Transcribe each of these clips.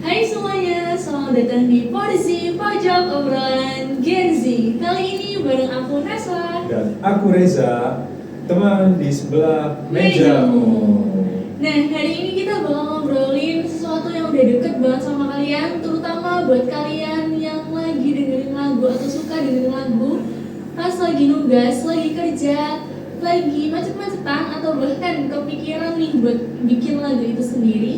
Hai semuanya, selamat datang di Porsi Pojok Obrolan Gen Z. Kali ini bareng aku Naswa Dan aku Reza, teman di sebelah mejamu. Nah, hari ini kita bakal ngobrolin sesuatu yang udah deket banget sama kalian, terutama buat kalian yang lagi dengerin lagu atau suka dengerin lagu pas lagi nugas, lagi kerja, lagi macet-macetan, atau bahkan kepikiran nih buat bikin lagu itu sendiri.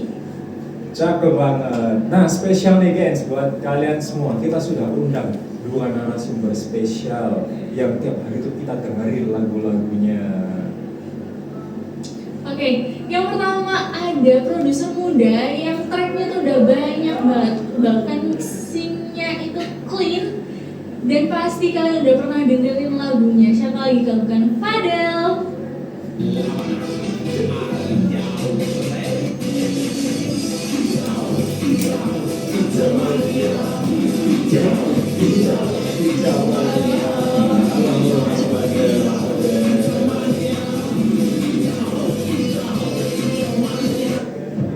Cakep banget. Nah, spesial nih guys buat kalian semua. Kita sudah undang dua narasumber spesial yang tiap hari itu kita dengerin lagu-lagunya. Oke, yang pertama ada produser muda yang tracknya tuh udah banyak banget, bahkan mixingnya itu clean, dan pasti kalian udah pernah dengerin lagunya. Siapa lagi kalau bukan Fadel?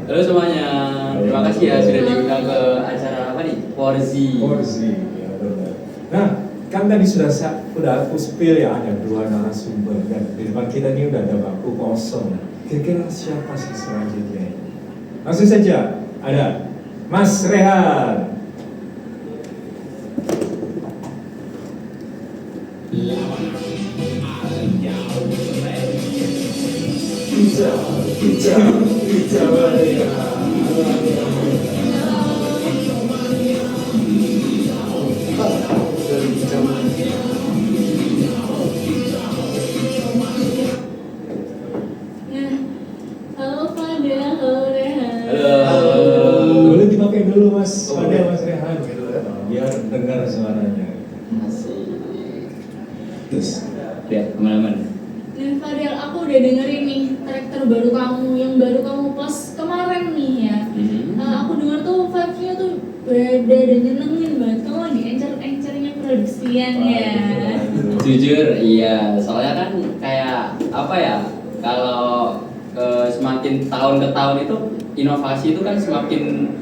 Halo semuanya, terima kasih ya sudah diundang ke acara apa nih? Porsi. Ya benar. Nah, kan tadi sudah aku spill ya, ada dua narasumber dan di depan kita ini udah ada bangku kosong. Kira-kira siapa sih selanjutnya? Langsung saja, ada Mas Rehan. Nah, halo Fadel, halo Rehan. Halo. Boleh dipakai dulu Mas, Oh, ada boleh. Mas Rehan gitu ya, biar dengar suaranya. Masih. Terus, Lihat teman-teman. Nah Fadel, aku udah dengerin nih track terbaru kamu, yang baru kamu post kemarin nih ya. Aku denger tuh vibe-nya tuh beda dan nyenengin banget. Kamu lagi encer-encernya produksian ya. Jujur, iya. Soalnya kan kayak apa ya? Kalau semakin tahun ke tahun itu inovasi itu kan semakin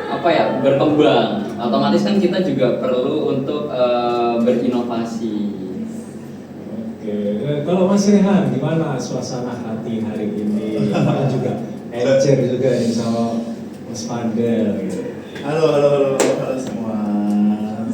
apa ya berkembang. Otomatis kan kita juga perlu untuk berinovasi. Oke, kalau Mas Rehan, gimana suasana hati hari ini? Apakah juga encer juga nih sama Mas Fadel gitu? Halo semua.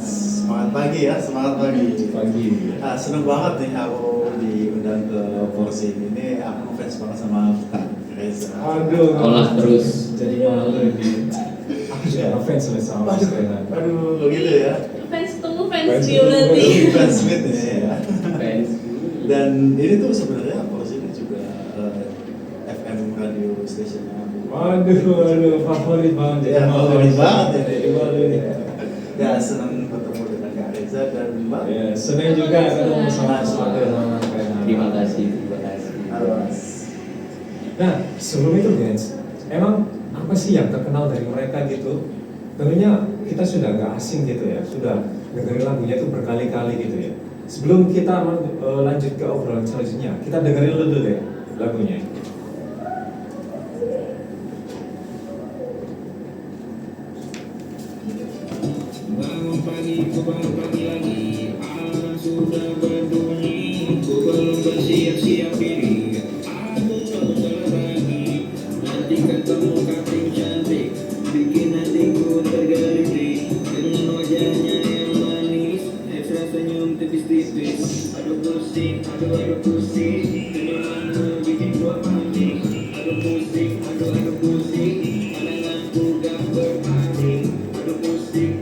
Semangat pagi ya, semangat pagi. Pagi. Seneng banget nih aku diundang ke Porsi ini. Aku fans banget sama Kak Reza. Aduh, Olah terus. jadi malu ini. Aku juga ngefans sama Mas Rehan. Aduh, kok gitu ya? Fans tunggu fans Fans dia tunggu, berarti. Fans meet nih ya. Fans. Dan ini tuh sebenarnya Porsi ini juga FM radio stationnya. Waduh, favorit banget. Ya, favorit banget ya. Jadi malu nih. Ya, seneng ketemu dengan Kak Reza dan Mbak. Ya, senang juga ketemu sama Mas Fadel sama Mas Rehan. Terima kasih. Halo Mas. Nah, sebelum itu guys, emang apa sih yang terkenal dari mereka gitu? Tentunya kita sudah gak asing gitu ya, sudah dengerin lagunya itu berkali-kali gitu ya. Sebelum kita lanjut ke obrolan selanjutnya, kita dengerin dulu deh lagunya. Bangun pagi, ku bangun pagi lagi. Alarm sudah berbunyi. Ku belum bersiap-siap diri. Aku telah pagi. Nanti ketemu kakek cantik. Bikin hatiku tergeliti. Dengan wajahnya yang manis. Ekstra senyum tipis-tipis. Aduh pusing. Senyumanmu bikin gua panik. Aduh pusing. Pandanganku gak berpaling. Aduh pusing.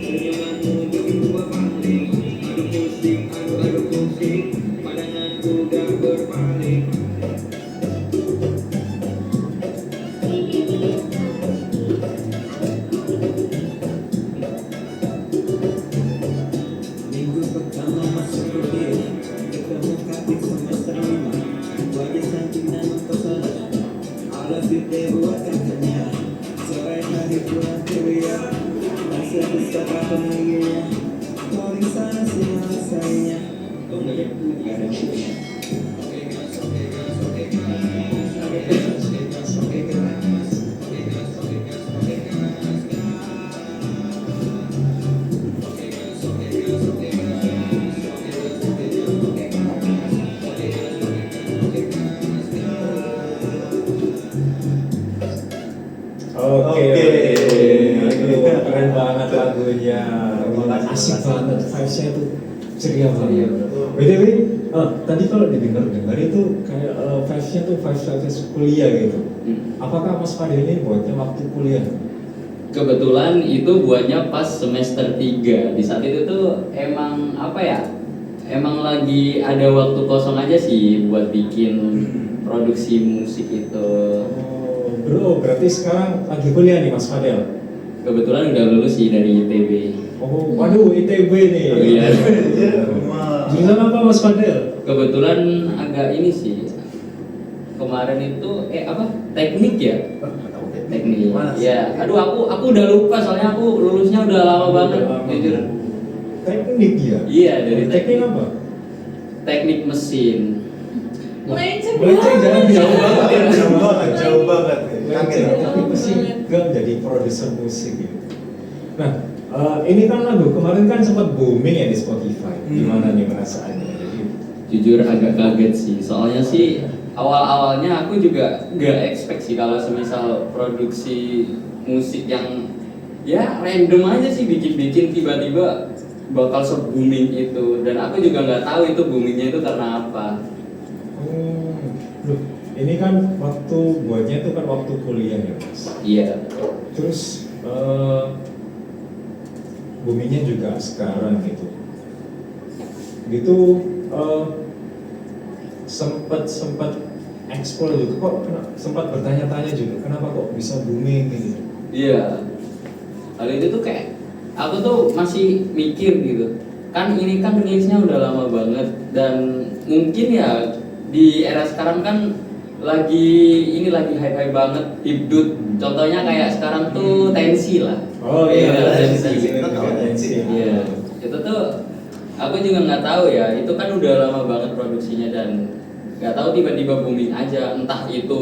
Senyumanmu bikin gua panik. Aduh pusing. Pandanganku gak berpaling. Minggu pertama masuk kuliah, ketemu kakek semester 5. Wajah cantik dan mempesona. I love you deh buat kakaknya. Sore hari pulang kuliah, masa bisa bahagia. Kau di sana sih rasanya. Oh enggak ada. Oke guys. Oke, Oke. oke. Keren banget lagunya. Asik banget, vibes-nya tuh ceria banget. BTW, tadi kalau didengar-dengar itu kayak vibes-nya tuh vibes kuliah gitu. Apakah Mas Fadil ini buatnya waktu kuliah? Kebetulan itu buatnya pas semester 3. Di saat itu tuh emang apa ya? Emang lagi ada waktu kosong aja sih buat bikin produksi musik itu. Oh, bro, berarti sekarang lagi kuliah nih Mas Fadil? Kebetulan udah lulus sih dari ITB. Oh, waduh, ITB nih. Iya. Jurusan apa Mas Fadil? Kebetulan agak ini sih. Kemarin itu apa? Teknik ya? Teknik. Mana sih? Ya, aduh aku udah lupa soalnya aku lulusnya udah lama banget, jujur. Teknik ya? Iya, dari teknik apa? Teknik mesin. Melenceng Melenceng jangan jauh banget ya. Jauh banget. Melenceng Jauh tapi pasti banget. gak menjadi produser musik gitu. Nah, ini kan lagu kemarin kan sempat booming ya di Spotify. Gimana nih perasaannya? Jadi, Jujur agak kaget sih, soalnya sih awal-awalnya aku juga gak expect sih kalau semisal produksi musik yang ya random aja sih bikin-bikin tiba-tiba bakal se-booming itu, dan aku juga nggak tahu itu boomingnya itu karena apa. loh, ini kan waktu buatnya itu kan waktu kuliah ya Mas. Iya. Terus boomingnya juga sekarang gitu. Gitu sempat explore juga kok sempat bertanya-tanya juga kenapa kok bisa booming gitu. Iya. Hal itu tuh kayak aku tuh masih mikir gitu. Kan ini kan rilisnya udah lama banget, dan mungkin ya di era sekarang kan lagi hype-hype banget hipdut. Contohnya kayak sekarang tuh tensi lah. Oh iya, tensi. Iya. Itu tuh aku juga nggak tahu ya. Itu kan udah lama banget produksinya, dan nggak tahu tiba-tiba booming aja. Entah itu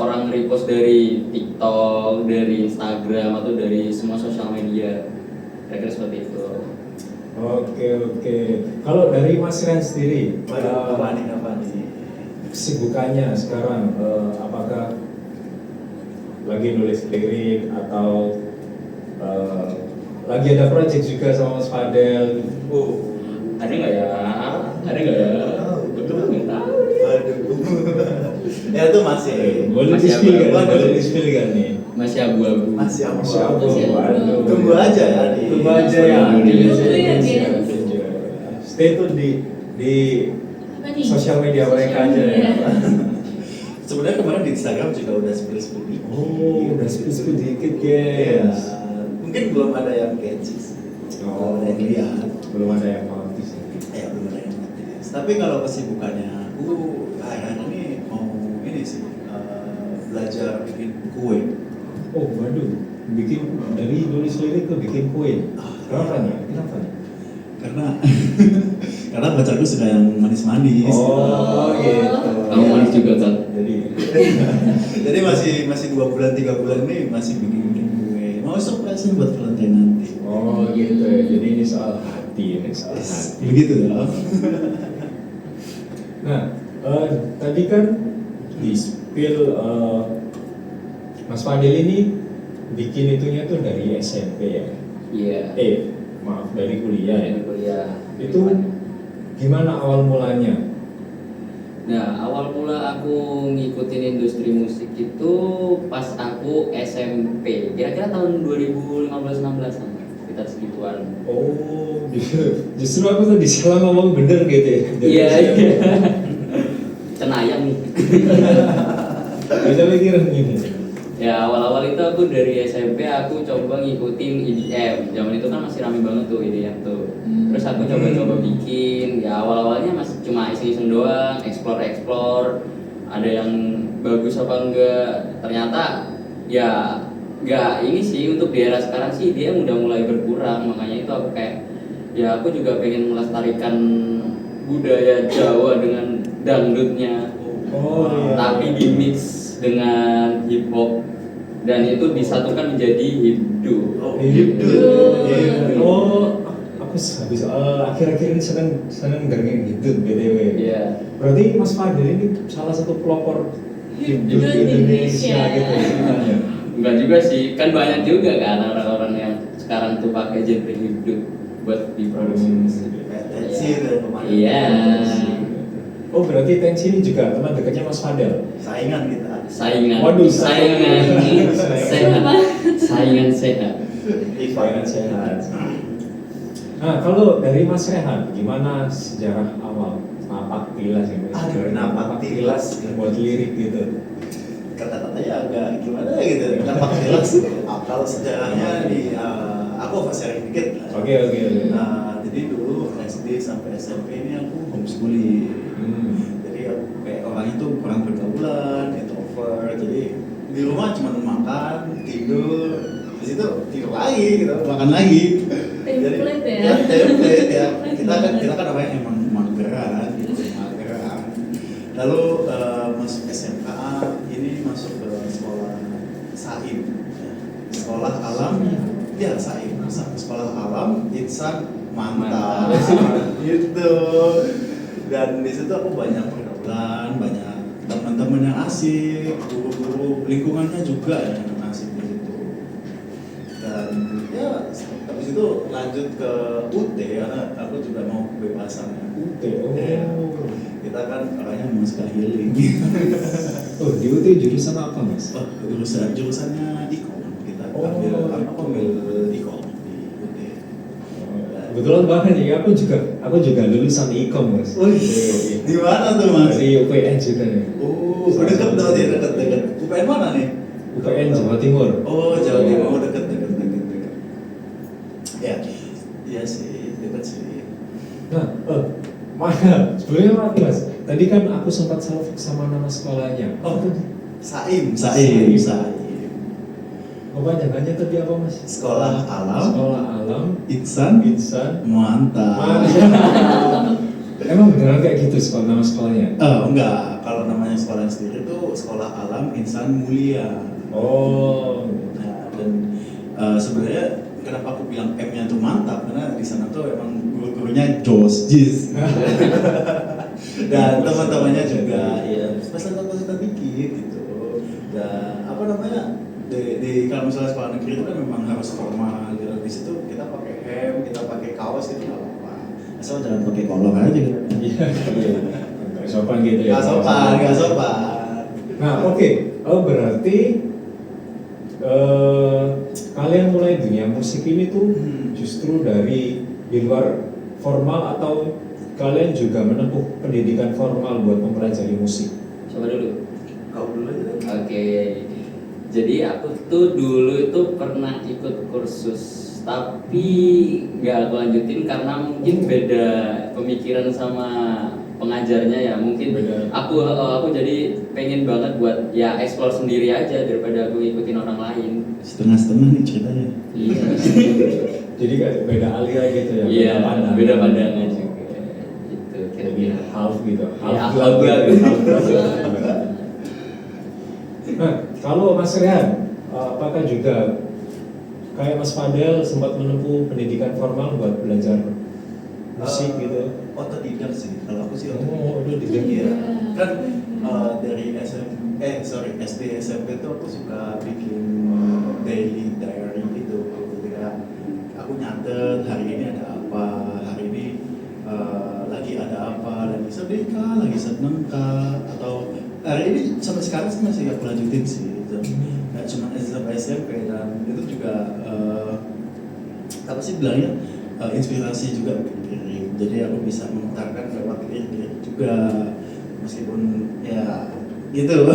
orang repost dari TikTok, dari Instagram, atau dari semua sosial media. Kira-kira seperti itu. Oke. Kalau dari Mas Ren sendiri, Apa nih? kesibukannya sekarang apakah lagi nulis lirik atau lagi ada project juga sama Mas Fadel? Ada nggak ya? Betul nggak tahu. Ya itu masih. Boleh Masih di-spill apa? kan? Boleh di-spill kan nih? Masih abu-abu. Masih Masih apa? Masih apa? Waduh. Tunggu aja ya di. Tunggu aja ya. Tunggu ya, guys. Stay tune di Apa nih? sosial media mereka aja ya. Sebenarnya kemarin di Instagram juga udah spill dikit. Oh, udah spill dikit Iya. guys. Mungkin belum ada yang catchy sih. Oh, Belum ada yang lihat. belum ada yang notice. Ya belum ada yang notice. Tapi kalau kesibukannya aku akhir-akhir ini mau ini sih belajar bikin kue. Oh, waduh, bikin dari nulis lirik ke bikin kue. Kenapa nih? Karena karena pacarku suka yang manis-manis. Oh, gitu. Kamu manis juga kan? Jadi masih 2 bulan 3 bulan ini masih bikin kue. Mau surprise buat Valentine nanti. Oh, gitu ya. Jadi ini soal hati, Begitu ya. Nah, tadi kan di spill Mas Fadil ini bikin itunya tuh dari SMP ya? Iya. Maaf, dari kuliah ya? Dari kuliah. Itu gimana awal mulanya? Nah, awal mula aku ngikutin industri musik itu pas aku SMP. Kira-kira tahun 2015-16 sekitar segituan. Oh, justru aku tadi salah ngomong bener gitu ya? Iya. Cenayang nih. Bisa pikiran gini. Ya, awal-awal itu aku dari SMP aku coba ngikutin EDM. Zaman itu kan masih rame banget tuh EDM tuh. Terus aku coba-coba bikin. Ya awal-awalnya masih cuma iseng-iseng doang, explore. Ada yang bagus apa enggak. Ternyata ya enggak ini sih, untuk di era sekarang sih EDM udah mulai berkurang. Makanya itu aku kayak ya aku juga pengen melestarikan budaya Jawa dengan dangdutnya. Oh, iya. Tapi di mix dengan hip hop, dan itu disatukan menjadi hipdut. Oh, aku habis akhir-akhir ini seneng dengerin hipdut BTW. Iya. Berarti Mas Fadil ini salah satu pelopor hipdut Hipdut Indonesia Indonesia. gitu ceritanya. Enggak juga juga sih, kan banyak juga kan orang-orang yang sekarang tuh pakai genre hidup buat diproduksi musik. Tensi itu yang kemarin. Iya. Oh berarti Tensi ini juga teman dekatnya Mas Fadel. Saingan kita. Saingan. Waduh, saingan sehat. Saingan sehat. Saingan sehat. Nah kalau dari Mas Rehan, gimana sejarah awal napak tilas ya? Aduh, napak tilas. buat lirik gitu. Kata-katanya agak gimana gitu. Nampak jelas. Kalau sejarahnya di aku sharing dikit. Oke. Jadi dulu SD sampai SMP ini aku homeschooling. Jadi aku kayak orang itu kurang pergaulan, introvert. Jadi di rumah cuma makan, tidur, di situ tidur lagi gitu, makan lagi. Template ya? Template ya. Kita kan orangnya emang mageran gitu, mageran. Lalu masuk SMA ini masuk ke sekolah Saim, ya. Sekolah alam, ya Saim, sekolah alam, Insan, Mantap, gitu. Dan di situ aku banyak pergaulan, banyak teman-teman yang asik, guru-guru lingkungannya juga yang asik di situ. Dan ya habis itu lanjut ke UT karena aku juga mau kebebasan ya. UT, Ya. oh. Kita kan orangnya mau suka healing. Oh di UT jurusan apa Mas? Oh, jurusannya Ikom. Kita Oh, ambil Ikom di UT. Kebetulan banget ya, aku juga lulusan Ikom Mas. Wih, di mana tuh Mas? Dari UPN juga ya. Oh, dekat tuh dia dekat. UPN mana nih? UPN Jawa Timur. Oh, Jawa Timur dekat. Ya, iya sih, dekat sih. Nah, mana? Sebelumnya apa Mas? Tadi kan aku sempat salvok sama nama sekolahnya. Oh, Saim. Kepanjangannya tadi apa Mas? Sekolah Alam, Sekolah Alam, Insan, Insan, Mantap. Emang beneran kayak gitu sekolah nama sekolahnya? Enggak, kalau namanya sekolah sendiri itu Sekolah Alam Insan Mulia. Oh, Nah, dan sebenarnya kenapa aku bilang M-nya tuh mantap karena di sana tuh emang guru-gurunya jis. Dan teman-temannya juga ya peserta dikit gitu. Dan apa namanya di kalau misalnya sekolah negeri itu kan memang harus formal gitu. Di situ kita pakai hem, kita pakai kaos gitu nggak apa-apa. Asal jangan pakai kolor aja gitu. iya. Nggak sopan gitu ya? Nggak sopan. Nah, oke. Oh, berarti kalian mulai dunia musik ini tuh justru dari di luar formal atau kalian juga menempuh pendidikan formal buat mempelajari musik? Coba dulu. Kau dulu aja deh. Oke. Jadi aku tuh dulu itu pernah ikut kursus, tapi nggak aku lanjutin karena mungkin beda pemikiran sama pengajarnya ya. Mungkin Beda. aku jadi pengen banget buat ya explore sendiri aja daripada aku ngikutin orang lain. Setengah-setengah nih ceritanya. Iya. Jadi kayak beda aliran gitu ya? Iya, pandangan. beda pandangan juga. Gitu Jadi kira-kira. half gitu. Iya, half half blood. Nah, kalau Mas Rehan, apakah juga kayak Mas Fadel sempat menempuh pendidikan formal buat belajar musik gitu? Otodidak sih, kalau aku sih Oh, otodidak. Iya. Kan dari SD SMP tuh aku suka bikin daily diary gitu. Ketika aku nyatet hari ini ada apa, hari ini lagi ada apa, lagi sedih kah, lagi seneng kah, atau hari ini sampai sekarang sih masih aku lanjutin sih. Gitu. Nggak cuma SD sampai SMP dan itu juga apa sih bilangnya inspirasi juga bikin lirik. Jadi aku bisa memutarkan lewat lirik juga meskipun ya gitu.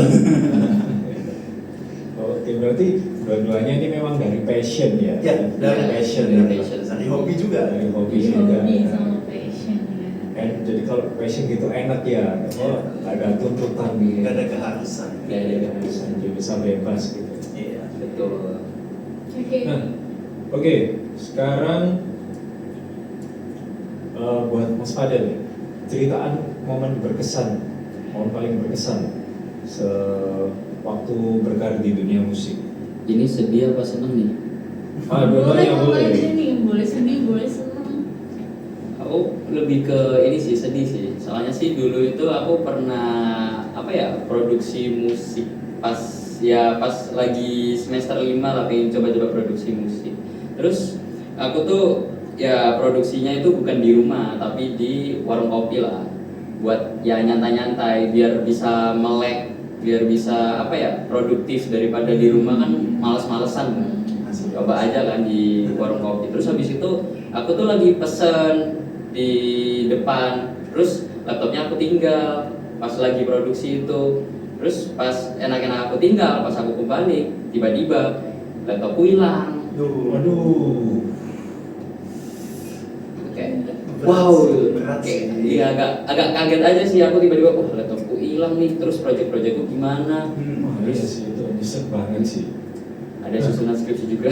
Oke, berarti dua-duanya ini memang dari passion ya? Ya, dari passion, dari passion. dari hobi juga. Dari hobi Hobi juga. sama passion ya. Jadi kalau passion gitu enak ya, oh ada tuntutan gitu. Gak ada keharusan. Nggak ada keharusan, jadi bisa bebas gitu. Iya. Betul. Oke. Nah, oke, sekarang buat Mas Fadel ya, ceritaan momen berkesan, momen paling berkesan sewaktu berkarir di dunia musik. Ini sedih apa seneng nih? Boleh Dua-duanya apa boleh. aja nih, boleh sedih, boleh seneng. Aku lebih ke ini sih, sedih sih. Soalnya sih dulu itu aku pernah produksi musik pas ya pas lagi semester 5 lah pengen coba-coba produksi musik. Terus aku tuh ya produksinya itu bukan di rumah tapi di warung kopi lah, buat ya nyantai-nyantai biar bisa melek, biar bisa apa ya produktif, daripada di rumah kan males-malesan kan. Coba aja kan di warung kopi. Terus habis itu aku tuh lagi pesen di depan, terus laptopnya aku tinggal pas lagi produksi itu. Terus pas enak-enak aku tinggal, pas aku kembali tiba-tiba laptopku hilang. Waduh. Kayak Berat wow, sih, berat kayak sih. iya agak kaget aja sih aku tiba-tiba, wah laptopku hilang nih, terus project-projectku gimana? Wah, iya sih itu nyesek banget sih. Ada susunan skripsi juga.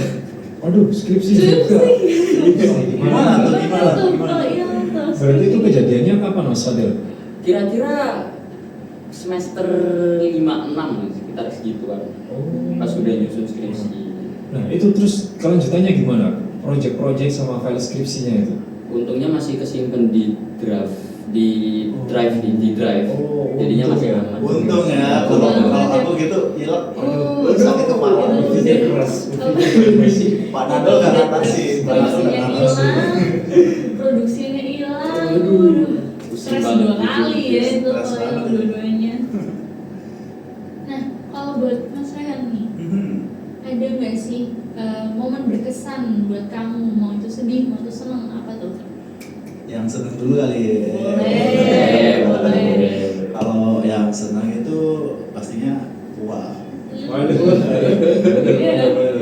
Waduh, skripsi juga. Gimana tuh? Gimana? Tuh, Gimana? kalau hilang tuh. Berarti itu kejadiannya kapan Mas Fadil? Kira-kira semester 5-6 sekitar segituan. Oh. Pas sudah nyusun skripsi. Nah itu terus kelanjutannya gimana? Project-project sama file skripsinya itu? Untungnya masih kesimpan di drive, di drive. Oh, Jadinya masih untung ya. aman. Untung ya, kalau aku gitu hilang, Oh, sakit kepala. udah keras. Panadol nggak ngatasin, Panadol nggak Skripsinya ngatasin. hilang, produksinya hilang. Aduh. Pusing Stres banget 2 kali ya itu Stres kalau yang banget. dua-duanya. Nah, kalau buat Mas Rehan nih, ada nggak sih momen berkesan buat kamu, mau itu sedih mau itu seneng, apa tuh? Yang seneng dulu kali ya. Boleh. Kalau yang senang itu pastinya uang. Waduh.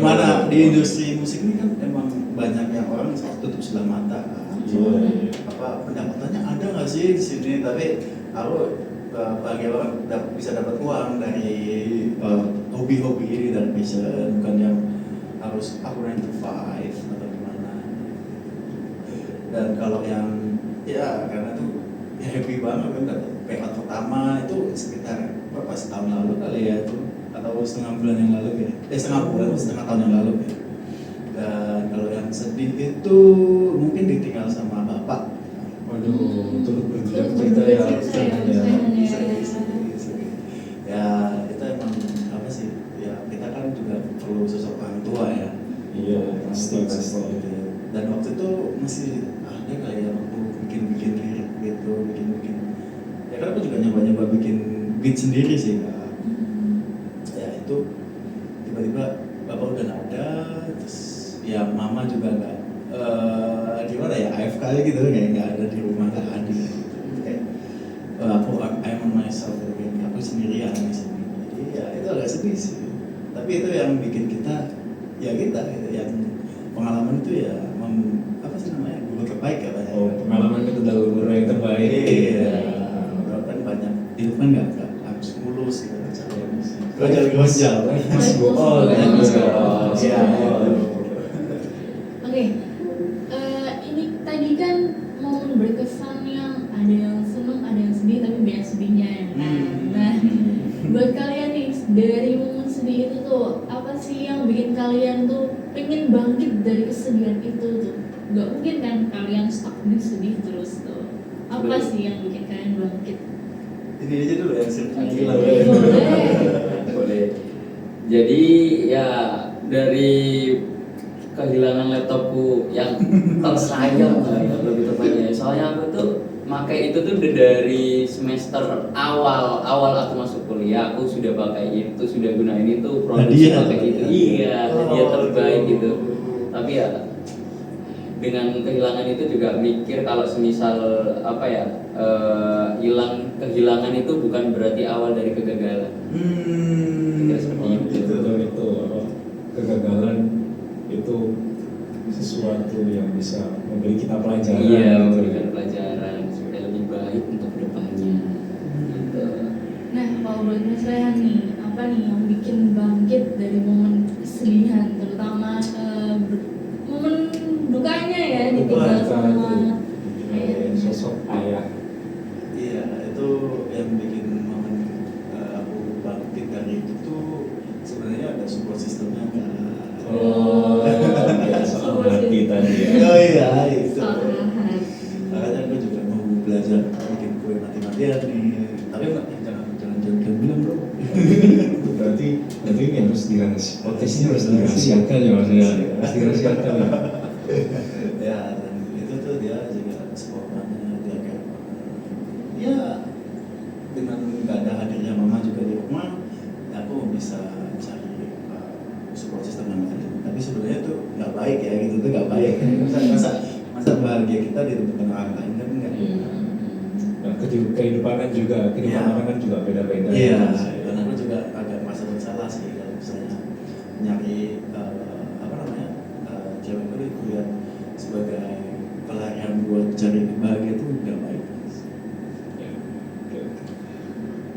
Mana di industri musik ini kan emang banyak yang orang tutup sebelah mata kan. Iya. Apa pendapatannya ada nggak sih di sini? Tapi aku bahagia banget bisa dapat uang dari hobi-hobi ini dan passion, bukan yang harus aku 9 to 5 atau gimana. Dan kalau yang ya karena tuh ya happy banget kan dapat payout pertama itu sekitar berapa, setahun lalu kali ya itu, atau setengah bulan yang lalu ya, setengah bulan atau setengah tahun yang lalu ya. Dan kalau yang sedih itu mungkin ditinggal sama bapak. Waduh, turut berduka cerita ya. Sedih. Ya itu emang apa sih, ya kita kan juga perlu sosok orang tua ya. Iya, pasti. Gitu ya. Dan waktu itu masih ada kayak aku bikin lirik gitu, bikin ya kan aku juga nyoba bikin beat sendiri sih Kak. Ya itu tiba-tiba bapak udah nggak ada, terus ya mama juga nggak gimana ya, AFK gitu, kayak nggak ada di rumah, nggak hadir gitu. Kayak aku I'm on myself gitu, kayak aku sendirian di sini. Jadi ya itu agak sedih sih, tapi itu yang bikin kita gitu, yang pengalaman itu ya apa sih namanya, guru terbaik ya Pak ya. Oh, pengalaman itu adalah guru yang terbaik. Iya, kan banyak hidup kan nggak harus mulus gitu kan, gojal. Oh, Iya. Oke, ini tadi kan momen berkesan yang ada yang seneng, ada yang sedih, tapi banyak sedihnya ya kan. Nah, buat kalian nih dari momen sedih itu tuh apa sih yang bikin kalian tuh pengen bangkit dari kesedihan itu tuh? Gak mungkin kan kalian stuck di sedih terus tuh. Apa sih yang bikin kalian bangkit? Ini aja dulu yang sering gila. Boleh. Jadi ya dari kehilangan laptopku yang tersayang lah ya, lebih tepatnya. Soalnya aku tuh pakai itu tuh udah dari semester awal aku masuk kuliah, aku sudah pakai itu, sudah gunain itu, produksi Hadiah, pakai itu. Iya, hadiah terbaik gitu. Tapi ya dengan kehilangan itu juga mikir kalau semisal apa ya, kehilangan itu bukan berarti awal dari kegagalan. Kira seperti itu. Itu apa, kegagalan itu sesuatu yang bisa memberi kita pelajaran. Iya, memberikan pelajaran supaya lebih baik untuk kedepannya. Gitu. Nah, kalau buat Mas Rehan nih, apa nih yang bikin bangkit dari momen kesedihan, terutama momen dukanya ya, ditinggal sama sosok ayah. Iya, itu yang bikin momen aku bangkit dari itu tuh sebenarnya ada support sistemnya kan. Oh, ya, soal hati tadi ya. Oh iya, itu. Soal Makanya aku juga mau belajar bikin kue mati-matian nih. Tapi jangan bilang bro. Berarti dirahasiakan. Podcast ini harus dirahasiakan ya Mas ya. Harus dirahasiakan ya. Ya, dan itu tuh dia juga sekolahnya dia kayak ya dengan nggak ada hadirnya mama juga di rumah, ya aku bisa cari support system yang lain. Tapi sebenarnya tuh nggak baik ya, gitu tuh nggak baik. Masa bahagia kita ditentukan orang lain kan enggak. Nah, kehidupan juga, kehidupan orang kan juga beda-beda. Iya, dan aku juga agak merasa bersalah sih kalau misalnya nyari cewek itu dilihat sebagai pelarian buat cari bahagia itu nggak baik. Ya, oke.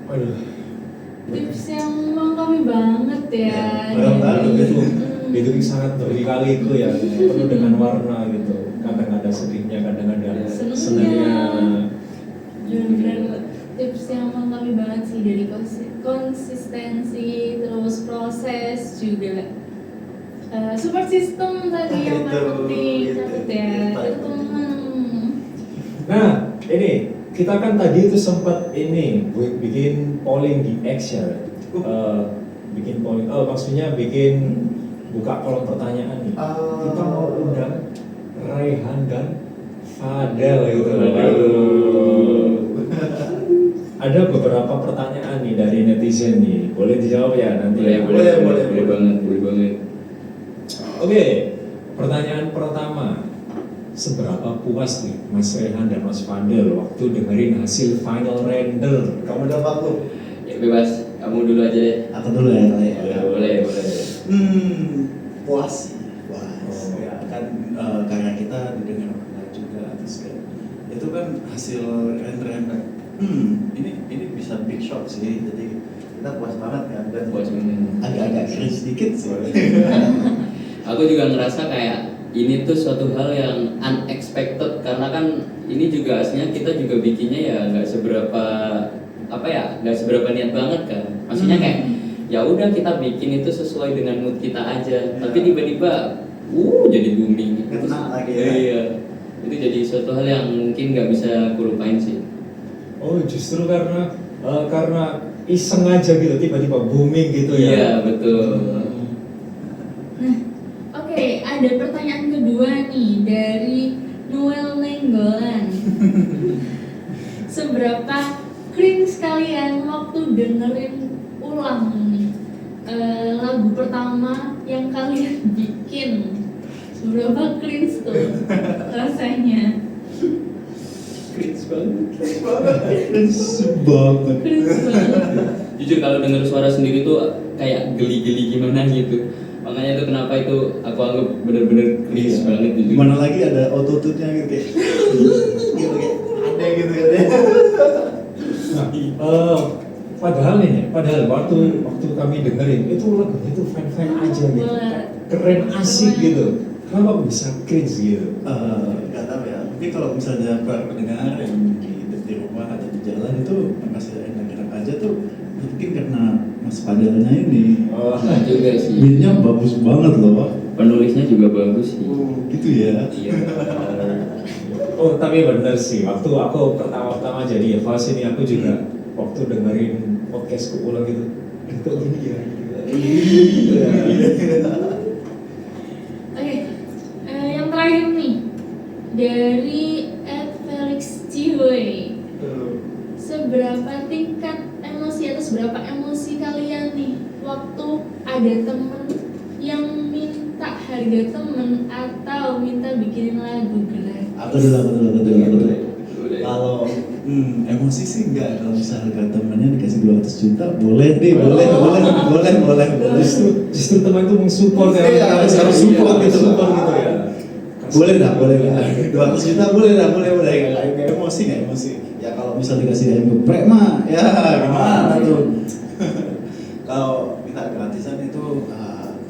Waduh. Tips yang melengkapi banget ya. Benar-benar Itu sangat berkali-kali itu ya, penuh dengan warna gitu. Kadang ada sedihnya, kadang ada senangnya. Benar-benar tips yang melengkapi banget sih, dari konsistensi, terus proses juga. Support system tadi yang paling penting, catat ya teman-teman. Nah, ini kita kan tadi itu sempat ini bikin polling di X ya. Bikin polling, maksudnya bikin buka kolom pertanyaan nih. Kita mau undang Raihan dan Fadel gitu. Ada beberapa pertanyaan nih dari netizen nih. Boleh dijawab ya nanti. Boleh banget. Oke, pertanyaan pertama. Seberapa puas nih Mas Rehan dan Mas Fadel waktu dengerin hasil final render? Kamu udah vakum? Ya bebas, kamu dulu aja deh. Aku dulu ya kali ya. Boleh. Puas sih, puas. Oh. Ya kan karya kita didengar orang lain juga, terus kayak itu kan hasil render. Ini bisa big shot sih, jadi kita puas banget kan, dan Puas banget. agak-agak cringe sedikit sih. Aku juga ngerasa kayak ini tuh suatu hal yang unexpected, karena kan ini juga aslinya kita juga bikinnya ya nggak seberapa niat banget kan. Maksudnya kayak ya udah kita bikin itu sesuai dengan mood kita aja, tapi tiba-tiba jadi booming. Kena lagi ya. Iya, itu jadi suatu hal yang mungkin nggak bisa aku lupain sih. Oh, justru karena iseng aja gitu, tiba-tiba booming gitu ya. Iya betul. Oke, ada pertanyaan kedua nih dari Noel Nenggolan. Seberapa cringe kalian waktu dengerin ulang nih lagu pertama yang kalian bikin? Seberapa cringe tuh rasanya? Cringe banget. Cringe banget. Cringe banget. Jujur kalau denger suara sendiri tuh kayak geli-geli gimana gitu. Makanya itu kenapa itu aku anggap bener-bener cringe banget jujur. Gimana lagi ada autotune-nya gitu kayak gitu kayak ada gitu ya. Nah, padahal waktu kami dengerin itu lagunya itu fan aja gitu, keren asik gitu. Kenapa bisa cringe gitu? Gak tahu ya. Mungkin kalau misalnya para pendengar yang di rumah atau di jalan itu masih enak-enak aja tuh, mungkin karena Mas Fadelnya ini. Nah juga sih. Beatnya bagus banget loh. Penulisnya juga bagus sih. Gitu ya. Iya. Oh, tapi bener sih, waktu aku pertama-tama jadi Evas ini aku juga waktu dengerin podcastku ulang gitu, kok gini ya? Oke, yang terakhir nih dari @Felix Cihoy. Seberapa tingkat emosi atau seberapa emosi kalian nih waktu ada temen yang minta harga temen atau minta bikinin lagu gratis? Aku dulu. Boleh. Kalau emosi sih enggak. Kalau misalnya harga temennya dikasih 200 juta, boleh deh, boleh. Justru teman itu mensupport ya, Iya, harus support gitu. ya. Boleh dah. 200 juta boleh. Nggak emosi. Ya kalau misal dikasih ayam geprek mah, ya gimana tuh? Kalau minta gratisan itu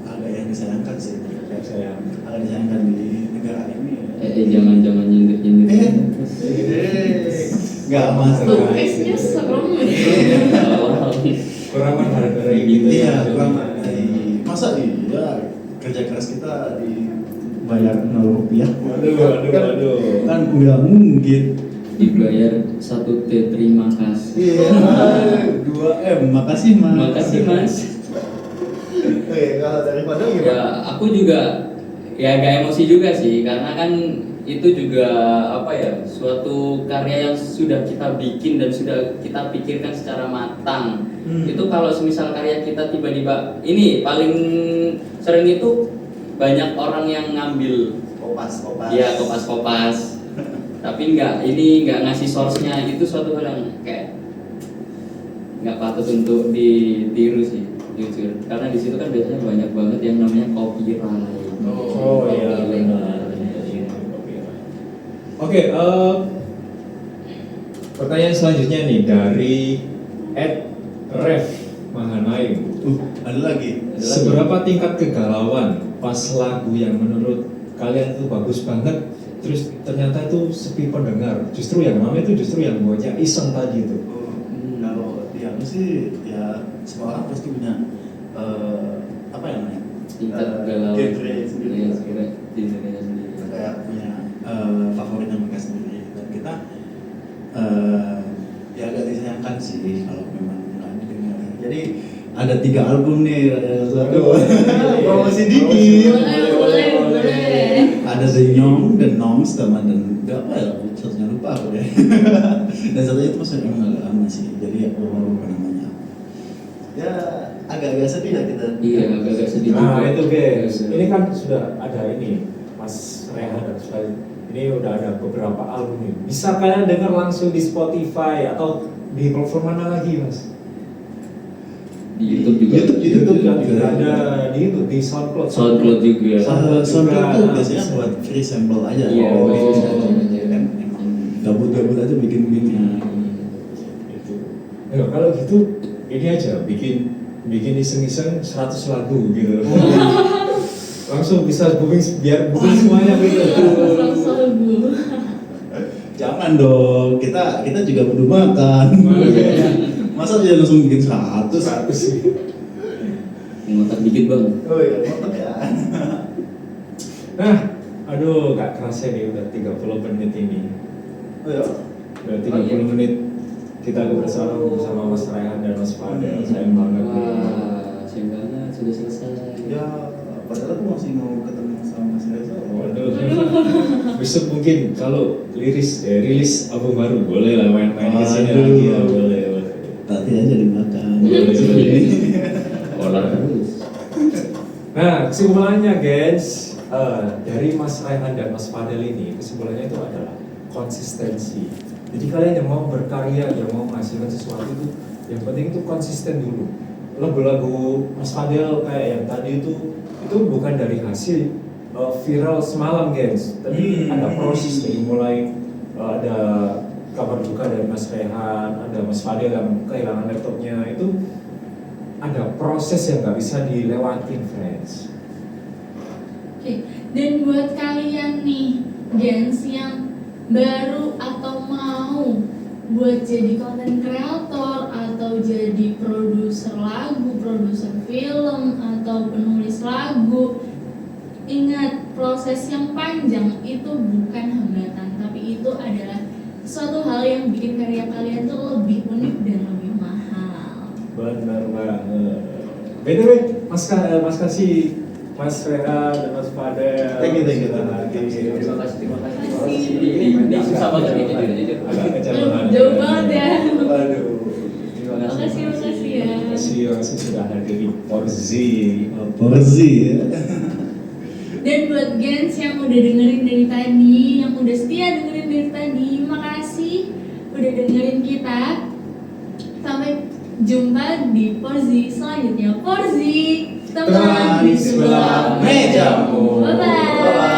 agak yang disayangkan sih. Agak disayangkan di negara ini. Jangan nyindir. Nggak masalah. Podcastnya serem ya. Kurang menghargai gitu. Iya, kurang masa iya kerja keras kita dibayar 0 rupiah? Waduh. Kan nggak mungkin. Dibayar 1 T, terima kasih. Iya, 2 M, makasih mas. Makasih mas. Oke, kalau daripada Ya, gimana? aku juga ya agak emosi juga sih karena kan itu juga apa ya suatu karya yang sudah kita bikin dan sudah kita pikirkan secara matang. Itu kalau semisal karya kita tiba-tiba ini paling sering itu banyak orang yang ngambil Kopas. ya kopas-kopas tapi nggak ngasih source-nya, itu suatu hal yang kayak nggak patut untuk ditiru sih jujur, karena di situ kan biasanya banyak banget yang namanya copyright. Oh iya benar. Oke, pertanyaan selanjutnya nih dari @ref Mahanaim. Ada lagi. Seberapa tingkat kegalauan pas lagu yang menurut kalian itu bagus banget, terus ternyata itu sepi pendengar? Justru yang namanya itu justru yang buatnya iseng tadi itu. Kalau yang sih ya semua orang pasti punya apa yang namanya? Tingkat kegalauan Genre sendiri. ya, genre sendiri. Kayak punya favorit yang mereka sendiri, dan kita ya agak disayangkan sih kalau memang nggak didengar. Jadi ada 3 album nih, promosi dikit. Boleh. Ada The Young, The Noms, sama dan apa ya? Satunya lupa aku deh. Dan satunya itu masih memang agak lama sih. Jadi aku lupa namanya. Ya agak-agak sedih lah kita. Iya, agak sedih Nah juga. itu guys, ini kan sudah ada ini Mas Rehan dan sekali ini udah ada beberapa album ini. Bisa kalian dengar langsung di Spotify atau di platform mana lagi Mas? Di YouTube juga. Di YouTube kan juga ada di YouTube, di SoundCloud. SoundCloud juga. SoundCloud tuh juga. biasanya buat free sample aja. Iya, Oh, free iya. sample aja. Kan emang gabut-gabut aja bikin beatnya. Itu. Ya, kalau gitu ini aja bikin iseng-iseng 100 lagu gitu. Langsung bisa booming biar booming semuanya gitu. Lagu. Jangan dong, kita juga butuh makan. Masa dia langsung bikin 100? 100 sih. Ngotak dikit bang. Oh iya, mantap ya. Nah, aduh gak kerasa nih udah 30 menit ini. Oh iya. Udah 30 menit kita bersama Mas Rehan dan Mas Fadel. Sayang banget nih. Wah, sayang banget sudah selesai. Ya, padahal aku masih mau ketemu sama Mas Reza. Waduh. Besok mungkin kalau rilis album baru boleh lah main-main kesini Aduh. lagi ya, boleh. Tadi aja dimakan. Olah terus. Nah, kesimpulannya guys, dari Mas Rehan dan Mas Fadel ini, kesimpulannya itu adalah konsistensi. Jadi kalian yang mau berkarya, yang mau menghasilkan sesuatu itu, yang penting itu konsisten dulu. Lagu-lagu Mas Fadel kayak yang tadi itu bukan dari hasil viral semalam guys, tapi ada proses dari mulai ada kabar duka dari Mas Rehan, ada Mas Fadel yang kehilangan laptopnya, itu ada proses yang nggak bisa dilewatin, friends. Oke, dan buat kalian nih, gens yang baru atau mau buat jadi konten kreator atau jadi produser lagu, produser film atau penulis lagu, ingat proses yang panjang itu bukan hambatan, tapi itu adalah suatu hal yang bikin karya kalian tuh lebih unik dan lebih mahal. Benar banget. BTW, Mas kasih Mas Rehan dan Mas Fadel. Thank you. Terima kasih. Ini susah banget ini jujur. Agak kecil Jauh banget ya. Aduh. Terima Makasih ya. Terima kasih sudah hadir di Porzi. Porzi ya. Dan buat gens yang udah dengerin dari tadi, yang udah setia dengerin dari tadi, makasih udah dengerin kita. Sampai jumpa di Porzi selanjutnya. Porzi, teman di sebelah mejamu. Bye-bye.